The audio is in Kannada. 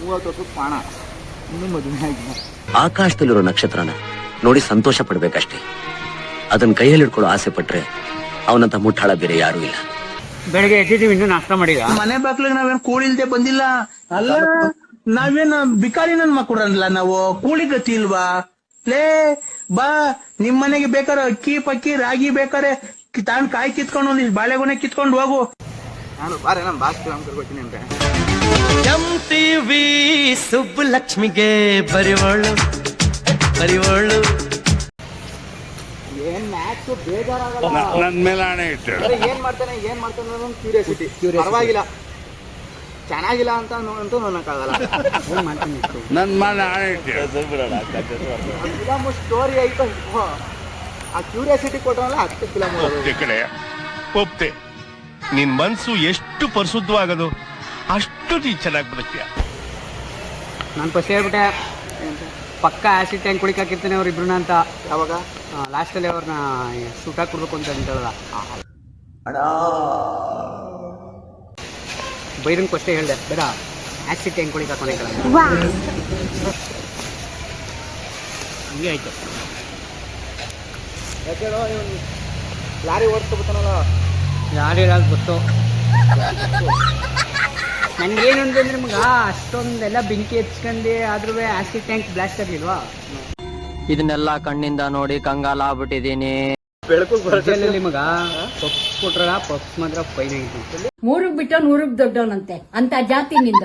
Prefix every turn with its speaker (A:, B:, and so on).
A: 30 ವರ್ಷದ ಪಾಣ ಇನ್ನೂ ಮದುವೆ ಆಗಿಲ್ಲ.
B: ಆಕಾಶದಲ್ಲಿರೋ ನಕ್ಷತ್ರನ ನೋಡಿ ಸಂತೋಷ ಪಡ್ಬೇಕಷ್ಟೇ. ಅದನ್ನ ಕೈಯಲ್ಲಿ ಹಿಡ್ಕೊಳ್ಳೋ ಆಸೆ ಪಟ್ರೆ ಅವನಂತ ಮುಟ್ಟಾಳ ಬೇರೆ ಯಾರು ಇಲ್ಲ.
C: ಬೆಳಗ್ಗೆ ಎದ್ದಿದ್ದೀವಿ, ಇನ್ನೂ ನಾಷ್ಟ ಮಾಡಿದ.
D: ಮನೆ ಬಾಕ್ಲಿಗೆ ನಾವೇನ್ ಕೂಳಿಲ್ದೆ ಬಂದಿಲ್ಲ. ಅಲ್ಲ ನಾವೇನ್ ಬಿಕಾರಿ ನನ್ ಮಕ್ಕಳಲ್ಲ, ನಾವು ಕೂಳಿ ಗತಿ ಇಲ್ವಾ? ಲೇ ಬಾ, ನಿಮ್ ಮನೆಗೆ ಬೇಕಾರೆ ಅಕ್ಕಿ ಪಕ್ಕಿ ರಾಗಿ ಬೇಕಾರೆ ತಾಂಡ್ ಕಾಯಿ ಕಿತ್ಕೊಂಡು ಒಂದಿಷ್ಟು ಬಾಳೆಗೊನೆ ಕಿತ್ಕೊಂಡು ಹೋಗು.
A: ನಾನು ಬಾರೆ ನಮ್ಮ ಬಾಸ್ ಕರ್ಕೊತೀನಿ ಅಂತ.
E: MTV ಸುಬ್ಬಲಕ್ಷ್ಮಿಗೆ ಬರಿವಳು
A: ಏನ್ ಮ್ಯಾಚ್ ಬೇಜಾರಾಗಲ್ಲ.
F: ನನ್ ಮೇಲೆ ಆಣೆ ಇಟ್ಟು
A: ಏನ್ ಮಾಡ್ತಾನೆ ಅನ್ನೋ ಕ್ಯೂರಿಯಾಸಿಟಿ. ಪರವಾಗಿಲ್ಲ, ಚೆನ್ನಾಗಿಲ್ಲ ಅಂತ ಅಂತೂ ನೋಡಕ್ಕಾಗಲ್ಲ.
F: ನನ್ ಮೇಲೆ ಆಣೆ ಇಟ್ಟು
A: ಫಿಲಮ್ ಸ್ಟೋರಿ ಐತೋ ಆ ಕ್ಯೂರಿಯಾಸಿಟಿ ಕೊಟ್ಟರಲ್ಲ ಅದಕ್ಕೆ ಫಿಲಮ್
F: ಕಡೆ ಒಪ್ತೆ. ನಿನ್ ಮನ್ಸು ಎಷ್ಟು ಪರಿಶುದ್ಧವಾಗದು ಅಷ್ಟು ನೀ ಚೆನ್ನಾಗಿ ಬದುಕ್ತೀಯ.
C: ನಾನು ಫಸ್ಟ್ ಹೇಳ್ಬಿಟ್ಟೆ, ಪಕ್ಕ ಆಸಿಡ್ ಟ್ಯಾಂಕ್ ಕುಡಿಕಾಕಿರ್ತಾನೆ ಅವ್ರಿಬ್ರನ್ನ ಅಂತ.
A: ಯಾವಾಗ
C: ಲಾಸ್ಟಲ್ಲಿ ಅವ್ರನ್ನ ಸೂಟಾಗಿ ಕೊಡ್ಬೇಕು ಅಂತ ಅಂತೇಳಲ್ಲ. ಬೈರನ್ ಅಷ್ಟೇ ಹೇಳ್ದೆ, ಬೇಡ ಆಸಿಡ್ ಟ್ಯಾಂಕ್ ಕುಡಿಕ ಹಾಕೋಣ ಹಂಗೆ ಆಯ್ತು.
A: ಯಾಕೆ ಇವನು ಲಾರಿ ಓಡಿಸ್ಕೊಬಿಡ್ತಾನಲ್ಲ,
C: ಯಾರು ಗೊತ್ತು. ನನ್ಗೇನು ಅಂತಂದ್ರೆ ಮಗ, ಅಷ್ಟೊಂದೆಲ್ಲ ಬೆಂಕಿ ಹಚ್ಕೊಂಡೆ ಆದ್ರೂ ಆಸಿಡ್ ಟ್ಯಾಂಕ್ ಬ್ಲಾಸ್ಟ್ ಆಗಿಲ್ವಾ? ಇದನ್ನೆಲ್ಲ ಕಣ್ಣಿಂದ ನೋಡಿ ಕಂಗಾಲ ಆಗ್ಬಿಟ್ಟಿದೀನಿ.
A: ಬೆಳಕು
C: ಬರಲಿ ಮಗ, ಪಪ್ಸ್ ಕೊಟ್ರ ಪಪ್ಸ್ ಮಾತ್ರ ಫೈನ್ ಆಗಿತ್ತು.
G: 3 ಬಿಟ್ಟು 100 ದೊಡ್ಡವನಂತೆ ಅಂತ ಜಾತಿ ನಿಂದ.